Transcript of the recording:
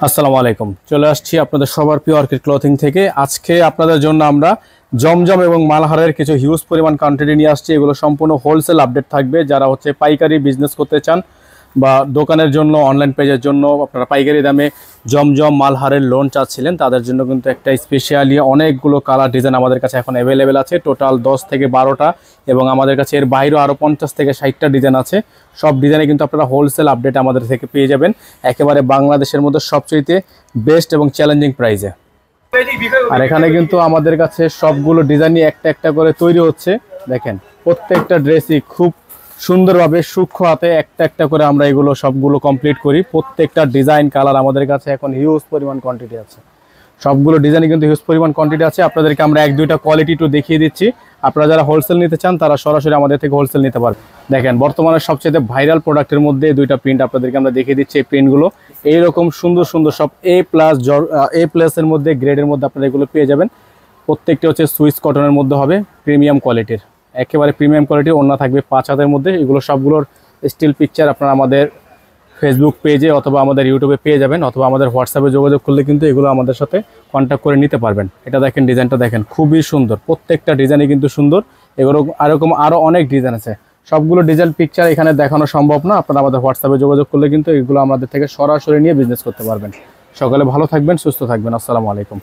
আসসালামু আলাইকুম। চলে আসছি আপনাদের সবার প্রিয় অর্কিড ক্লথিং থেকে। আজকে আপনাদের জন্য আমরা জমজম এবং মালহারের কিছু হিউজ পরিমাণ কোয়ান্টিটি নিয়ে আসছি। এগুলো সম্পূর্ণ হোলসেল আপডেট থাকবে। যারা পাইকারি বিজনেস করতে চান বা দোকানের জন্য, অনলাইন পেজের জন্য আপনারা পাইকারি দামে জমজম মালহারের লোন চাচ্ছিলেন, তাদের জন্য কিন্তু একটা স্পেশালি অনেকগুলো কালার ডিজাইন আমাদের কাছে এখন অ্যাভেলেবেল আছে। টোটাল 10 থেকে 12টা, এবং আমাদের কাছে এর বাইরেও আরও 50 থেকে 60টা ডিজাইন আছে। সব ডিজাইনে কিন্তু আপনারা হোলসেল আপডেট আমাদের থেকে পেয়ে যাবেন একেবারে বাংলাদেশের মধ্যে সবচেয়ে বেস্ট এবং চ্যালেঞ্জিং প্রাইসে। আর এখানে কিন্তু আমাদের কাছে সবগুলো ডিজাইনই একটা একটা করে তৈরি হচ্ছে। দেখেন, প্রত্যেকটা ড্রেসই খুব সুন্দরভাবে সূক্ষ্ম হাতে একটা একটা করে আমরা এগুলো সবগুলো কমপ্লিট করি। প্রত্যেকটা ডিজাইন কালার আমাদের কাছে এখন হিউজ পরিমাণ কোয়ান্টিটি আছে। সবগুলো ডিজাইনে কিন্তু হিউজ পরিমাণ কোয়ান্টিটি আছে। আপনাদেরকে আমরা এক দুইটা কোয়ালিটি একটু দেখিয়ে দিচ্ছি। আপনারা যারা হোলসেল নিতে চান তারা সরাসরি আমাদের থেকে হোলসেল নিতে পারবেন। দেখেন, বর্তমানে সবচেয়ে ভাইরাল প্রোডাক্টের মধ্যে দুইটা প্রিন্ট আপনাদেরকে আমরা দেখিয়ে দিচ্ছি। এই প্রিন্টগুলো এইরকম সুন্দর সুন্দর সব এ প্লাসের মধ্যে, গ্রেডের মধ্যে আপনারা এগুলো পেয়ে যাবেন। প্রত্যেকটি হচ্ছে সুইস কটনের মধ্যে হবে, প্রিমিয়াম কোয়ালিটির, একেবারে প্রিমিয়াম কোয়ালিটির। ওড়না থাকবে 5 হাতের মধ্যে। এগুলো সবগুলোর স্টিল পিকচার আপনারা আমাদের ফেসবুক পেজে অথবা আমাদের ইউটিউবে পেয়ে যাবেন, অথবা আমাদের হোয়াটসঅ্যাপে যোগাযোগ করলে কিন্তু এগুলো আমাদের সাথে কন্ট্যাক্ট করে নিতে পারবেন। এটা দেখেন, ডিজাইনটা দেখেন, খুবই সুন্দর। প্রত্যেকটা ডিজাইনই কিন্তু সুন্দর। এগুলো আরও অনেক ডিজাইন আছে। সবগুলো ডিজাইন পিকচার এখানে দেখানো সম্ভব না। আপনারা আমাদের হোয়াটসঅ্যাপে যোগাযোগ করলে কিন্তু এগুলো আমাদের থেকে সরাসরি নিয়ে বিজনেস করতে পারবেন। সকালে ভালো থাকবেন, সুস্থ থাকবেন। আসসালামু আলাইকুম।